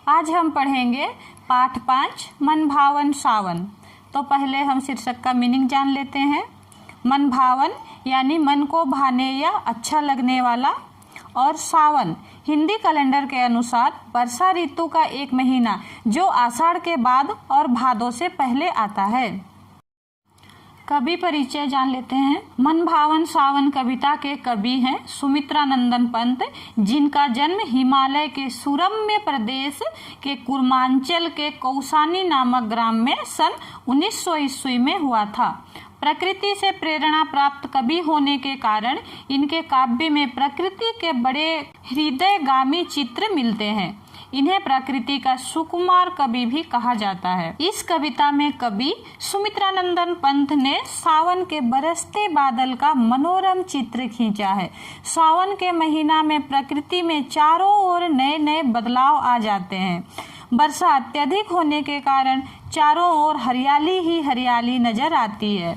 आज हम पढ़ेंगे पाठ 5 मन भावन सावन। तो पहले हम शीर्षक का मीनिंग जान लेते हैं। मन भावन यानी मन को भाने या अच्छा लगने वाला, और सावन हिंदी कैलेंडर के अनुसार वर्षा ऋतु का एक महीना जो आषाढ़ के बाद और भादों से पहले आता है। कवि परिचय जान लेते हैं। मन भावन सावन कविता के कवि हैं सुमित्रानंदन पंत, जिनका जन्म हिमालय के सुरम्य प्रदेश के कुर्मांचल के कौसानी नामक ग्राम में सन 1900 ईस्वी में हुआ था। प्रकृति से प्रेरणा प्राप्त कवि होने के कारण इनके काव्य में प्रकृति के बड़े हृदयगामी चित्र मिलते हैं। इन्हें प्रकृति का सुकुमार कवि भी कहा जाता है। इस कविता में कवि सुमित्रानंदन पंत ने सावन के बरसते बादल का मनोरम चित्र खींचा है। सावन के महीना में प्रकृति में चारों ओर नए नए बदलाव आ जाते हैं। वर्षा अत्यधिक होने के कारण चारों ओर हरियाली ही हरियाली नजर आती है।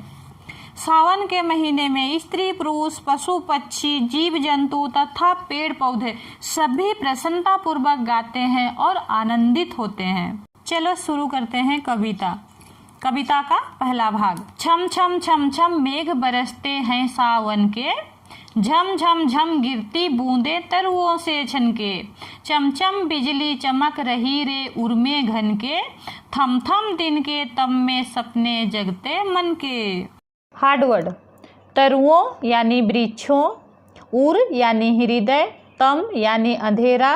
सावन के महीने में स्त्री पुरुष पशु पक्षी जीव जंतु तथा पेड़ पौधे सभी प्रसन्नता पूर्वक गाते हैं और आनंदित होते हैं। चलो शुरू करते हैं कविता का पहला भाग। छम छम छम छम मेघ बरसते हैं सावन के, झम झम झम गिरती बूंदे तरुओं से छनके, चमचम बिजली चमक रही रे उर्मे घन के, थम थम दिन के तम में सपने जगते मन के। हार्डवर्ड। तरुओं यानी वृक्षों, उर यानी हृदय, तम यानी अंधेरा।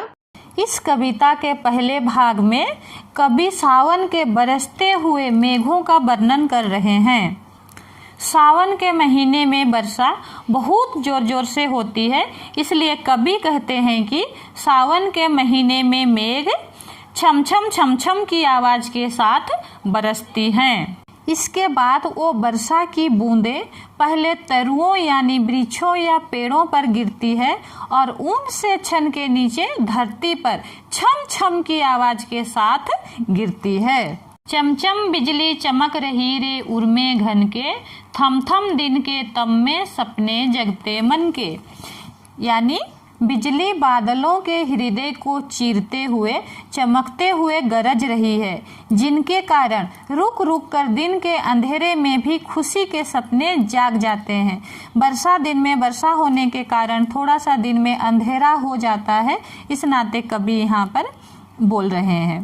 इस कविता के पहले भाग में कवि सावन के बरसते हुए मेघों का वर्णन कर रहे हैं। सावन के महीने में वर्षा बहुत जोर जोर से होती है, इसलिए कवि कहते हैं कि सावन के महीने में मेघ छम छम छम छम की आवाज के साथ बरसती हैं। इसके बाद वो वर्षा की बूंदें पहले तरुओं यानी वृक्षों या पेड़ों पर गिरती है और उनसे छन के नीचे धरती पर छम छम की आवाज के साथ गिरती है। चमचम बिजली चमक रही रे उर्मे घन के, थम थम दिन के तम में सपने जगते मन के। यानी बिजली बादलों के हृदय को चीरते हुए चमकते हुए गरज रही है, जिनके कारण रुक रुक कर दिन के अंधेरे में भी खुशी के सपने जाग जाते हैं। वर्षा दिन में वर्षा होने के कारण थोड़ा सा दिन में अंधेरा हो जाता है, इस नाते कवि यहाँ पर बोल रहे हैं।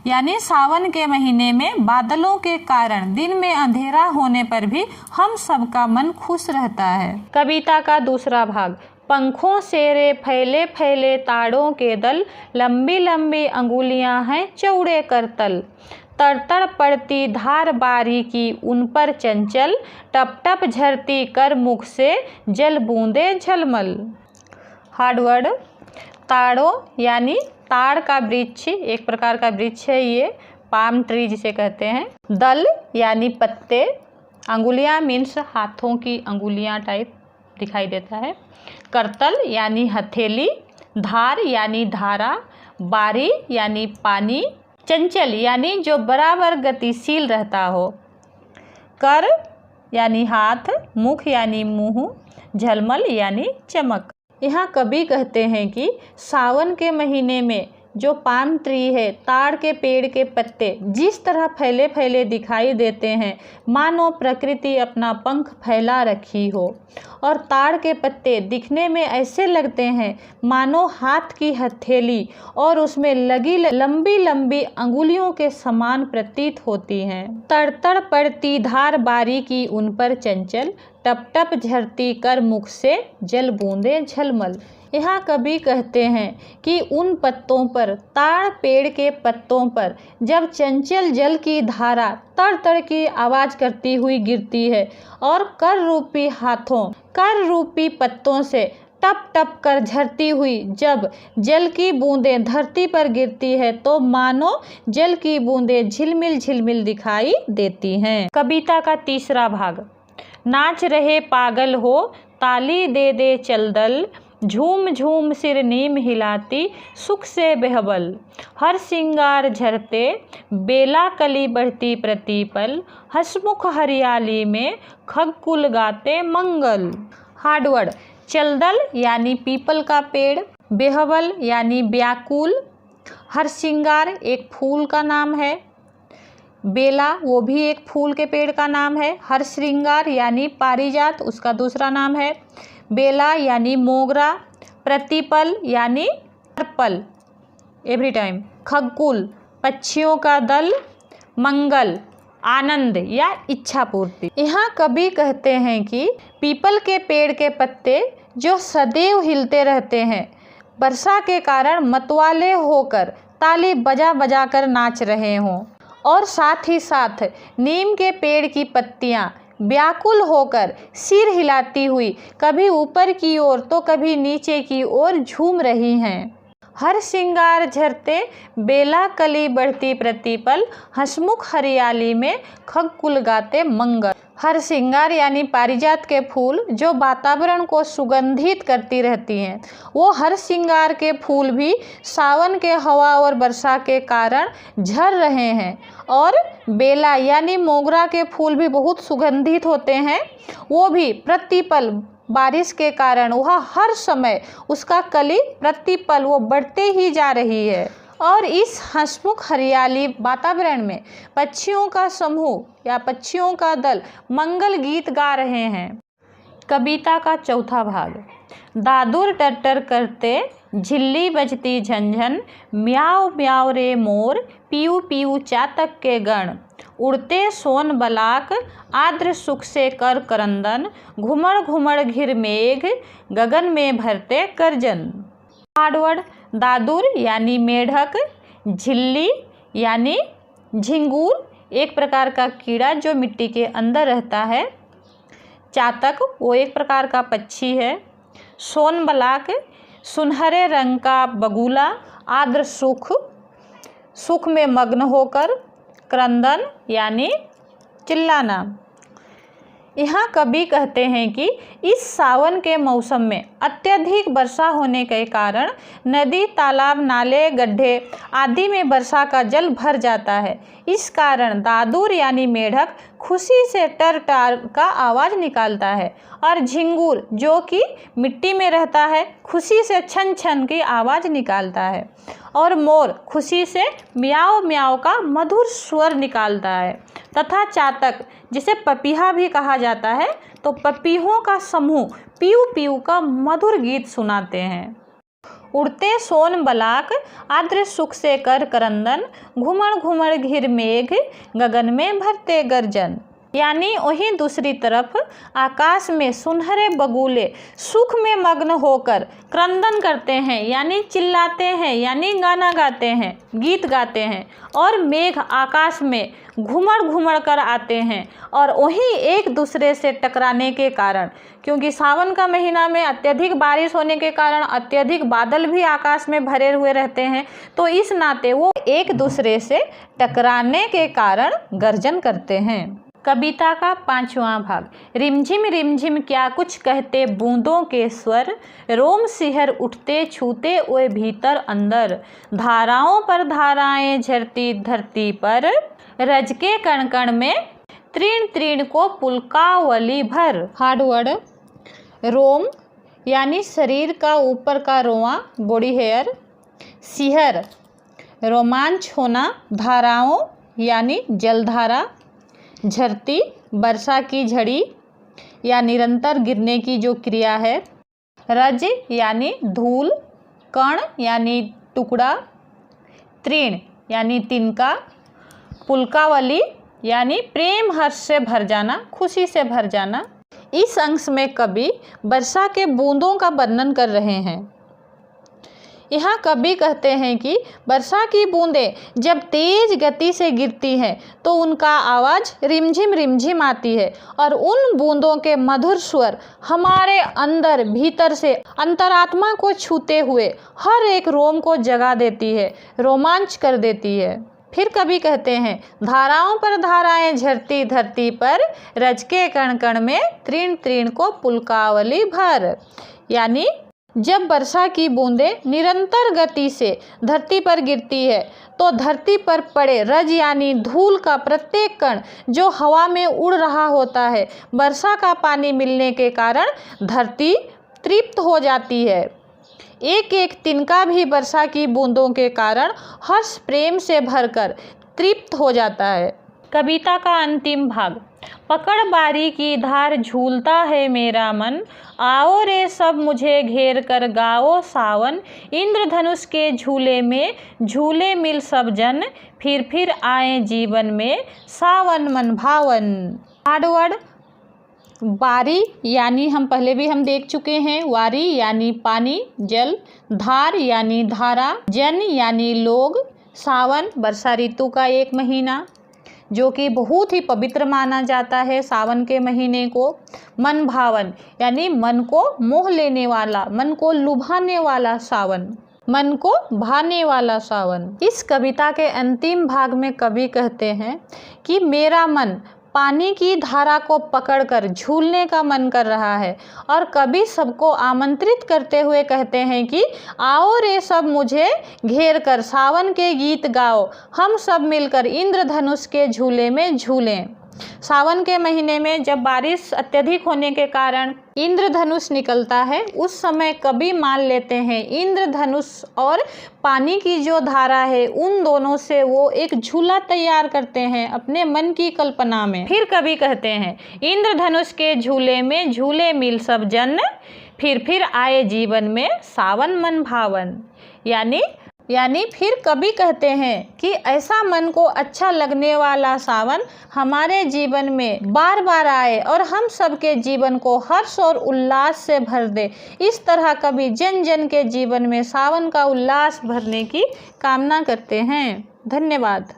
यानी सावन के महीने में बादलों के कारण दिन में अंधेरा होने पर भी हम सबका मन खुश रहता है। कविता का दूसरा भाग। पंखों से रे फैले फैले ताड़ों के दल, लंबी लंबी अंगुलियां हैं चौड़े करतल, तड़तड़ पड़ती धार बारी की उन पर चंचल, टप टप झरती कर मुख से जल बूंदे झलमल। हार्डवर्ड। ताड़ों यानी ताड़ का वृक्ष, एक प्रकार का वृक्ष है ये, पाम ट्री जिसे कहते हैं। दल यानी पत्ते, अंगुलियां मीन्स हाथों की अंगुलियां टाइप दिखाई देता है। करतल यानी हथेली, धार यानी धारा, बारी यानी पानी, चंचल यानी जो बराबर गतिशील रहता हो, कर यानी हाथ, मुख यानी मुंह, झलमल यानी चमक। यहाँ कवि कहते हैं कि सावन के महीने में जो पाम ट्री है, ताड़ के पेड़ के पत्ते जिस तरह फैले फैले दिखाई देते हैं, मानो प्रकृति अपना पंख फैला रखी हो, और ताड़ के पत्ते दिखने में ऐसे लगते हैं मानो हाथ की हथेली और उसमें लगी लंबी लंबी अंगुलियों के समान प्रतीत होती हैं। तड़तड़ पड़ती धार बारी की उन पर चंचल, टप टप झरती कर मुख से जल बूंदे झलमल। यहाँ कवि कहते हैं कि उन पत्तों पर, ताड़ पेड़ के पत्तों पर जब चंचल जल की धारा तड़ तड़ की आवाज करती हुई गिरती है और कर रूपी हाथों, कर रूपी पत्तों से टप टप कर झरती हुई जब जल की बूंदें धरती पर गिरती है, तो मानो जल की बूंदें झिलमिल झिलमिल दिखाई देती हैं। कविता का तीसरा भाग। नाच रहे पागल हो ताली दे दे चलदल, झूम झूम सिर नीम हिलाती सुख से बेहबल, हर सिंगार झरते बेला कली बढ़ती प्रतिपल, हसमुख हरियाली में खगकुल गाते मंगल। हार्डवर्ड। चलदल यानी पीपल का पेड़, बेहबल यानी व्याकुल, हरसिंगार एक फूल का नाम है। बेला वो भी एक फूल के पेड़ का नाम है। हरश्रृंगार यानी पारिजात उसका दूसरा नाम है। बेला यानी मोगरा। प्रतिपल यानी पर्पल एवरी टाइम। खग्गुल पक्षियों का दल। मंगल आनंद या इच्छा पूर्ति। यहाँ कवि कहते हैं कि पीपल के पेड़ के पत्ते जो सदैव हिलते रहते हैं, वर्षा के कारण मतवाले होकर ताली बजा बजा कर नाच रहे हों, और साथ ही साथ नीम के पेड़ की पत्तियाँ व्याकुल होकर सिर हिलाती हुई कभी ऊपर की ओर तो कभी नीचे की ओर झूम रही हैं। हर श्रृंगार झरते बेला कली बढ़ती प्रतिपल, हंसमुख हरियाली में खग्गुल गाते मंगल। हर श्रृंगार यानी पारिजात के फूल जो वातावरण को सुगंधित करती रहती हैं, वो हर श्रृंगार के फूल भी सावन के हवा और वर्षा के कारण झड़ रहे हैं। और बेला यानी मोगरा के फूल भी बहुत सुगंधित होते हैं, वो भी प्रतिपल बारिश के कारण वह हर समय उसका कली प्रतिपल वो बढ़ते ही जा रही है। और इस हंसमुख हरियाली वातावरण में पक्षियों का समूह या पक्षियों का दल मंगल गीत गा रहे हैं। कविता का चौथा भाग। दादुर टर्टर करते झिल्ली बजती झंझन, म्याऊ म्याऊ रे मोर पीऊ पीऊ चातक के गण, उड़ते सोन बलाक आर्द्र सुख से कर करंदन, घुमड़ घुमड़ घिर मेघ गगन में भरते गर्जन। हार्डवर्ड दादुर यानी मेढक, झिल्ली यानी झिंगूर एक प्रकार का कीड़ा जो मिट्टी के अंदर रहता है, चातक वो एक प्रकार का पक्षी है, सोन बलाक सुनहरे रंग का बगुला, आर्द्र सुख में मग्न होकर, क्रंदन यानी चिल्लाना। यहाँ कवि कहते हैं कि इस सावन के मौसम में अत्यधिक वर्षा होने के कारण नदी, तालाब, नाले, गड्ढे आदि में वर्षा का जल भर जाता है। इस कारण दादुर यानी मेढक खुशी से टर टार का आवाज़ निकालता है, और झिंगूर जो कि मिट्टी में रहता है खुशी से छन छन की आवाज़ निकालता है, और मोर खुशी से म्याओ म्याओ का मधुर स्वर निकालता है, तथा चातक जिसे पपीहा भी कहा जाता है तो पपीहों का समूह पीऊ पीऊ का मधुर गीत सुनाते हैं। उड़ते सोन बलाक आर्द्र सुख से कर करंदन, घुमड़ घुमड़ घिर मेघ गगन में भरते गर्जन। यानी वहीं दूसरी तरफ आकाश में सुनहरे बगुले सुख में मग्न होकर क्रंदन करते हैं, यानी चिल्लाते हैं, यानी गाना गाते हैं, गीत गाते हैं, और मेघ आकाश में घुमड़ घुमड़ कर आते हैं, और वहीं एक दूसरे से टकराने के कारण, क्योंकि सावन का महीना में अत्यधिक बारिश होने के कारण अत्यधिक बादल भी आकाश में भरे हुए रहते हैं, तो इस नाते वो एक दूसरे से टकराने के कारण गर्जन करते हैं। कविता का पांचवा भाग। रिमझिम क्या कुछ कहते बूंदों के स्वर, रोम सिहर उठते छूते ओए भीतर अंदर, धाराओं पर धाराएं झरती धरती पर, रज के कण कण में तीर्ण तीर्ण को पुलकावली भर। हार्डवर्ड रोम यानी शरीर का ऊपर का रोआ, बॉडी हेयर। सिहर रोमांच होना, धाराओं यानी जलधारा, झरती वर्षा की झड़ी या निरंतर गिरने की जो क्रिया है, रज यानी धूल, कण यानी टुकड़ा, तीर्ण यानी तिनका, पुलकावली यानी प्रेम हर्ष से भर जाना, खुशी से भर जाना। इस अंश में कवि वर्षा के बूंदों का वर्णन कर रहे हैं। यहाँ कवि कहते हैं कि वर्षा की बूंदें जब तेज गति से गिरती हैं तो उनका आवाज़ रिमझिम रिमझिम आती है, और उन बूंदों के मधुर स्वर हमारे अंदर भीतर से अंतरात्मा को छूते हुए हर एक रोम को जगा देती है, रोमांच कर देती है। फिर कवि कहते हैं, धाराओं पर धाराएं झरती धरती पर, रज के कण कण में तीर्ण तीर्ण को पुलकावली भर। यानी जब वर्षा की बूंदें निरंतर गति से धरती पर गिरती है तो धरती पर पड़े रज यानी धूल का प्रत्येक कण जो हवा में उड़ रहा होता है, वर्षा का पानी मिलने के कारण धरती तृप्त हो जाती है। एक एक तिनका भी वर्षा की बूंदों के कारण हर्ष प्रेम से भरकर तृप्त हो जाता है। कविता का अंतिम भाग। पकड़ बारी की धार झूलता है मेरा मन, आओ रे सब मुझे घेर कर गाओ सावन। इंद्रधनुष के झूले में झूले मिल सब जन, फिर आए जीवन में सावन मन भावन। हार्डवर्ड। बारी यानी हम पहले भी देख चुके हैं, वारी यानी पानी जल, धार यानी धारा, जन यानी लोग, सावन वर्षा ऋतु का एक महीना जो कि बहुत ही पवित्र माना जाता है सावन के महीने को। मन भावन यानी मन को मोह लेने वाला, मन को लुभाने वाला सावन, मन को भाने वाला सावन। इस कविता के अंतिम भाग में कवि कहते हैं कि मेरा मन पानी की धारा को पकड़कर झूलने का मन कर रहा है, और कवि सबको आमंत्रित करते हुए कहते हैं कि आओ रे सब मुझे घेर कर सावन के गीत गाओ, हम सब मिलकर इंद्रधनुष के झूले में झूलें। सावन के महीने में जब बारिश अत्यधिक होने के कारण इंद्रधनुष निकलता है, उस समय कवि मान लेते हैं इंद्रधनुष और पानी की जो धारा है उन दोनों से वो एक झूला तैयार करते हैं अपने मन की कल्पना में। फिर कवि कहते हैं इंद्रधनुष के झूले में झूले मिल सब जन, फिर आए जीवन में सावन मन भावन। यानी फिर कवि कहते हैं कि ऐसा मन को अच्छा लगने वाला सावन हमारे जीवन में बार बार आए और हम सबके जीवन को हर्ष और उल्लास से भर दे। इस तरह कवि जन जन के जीवन में सावन का उल्लास भरने की कामना करते हैं। धन्यवाद।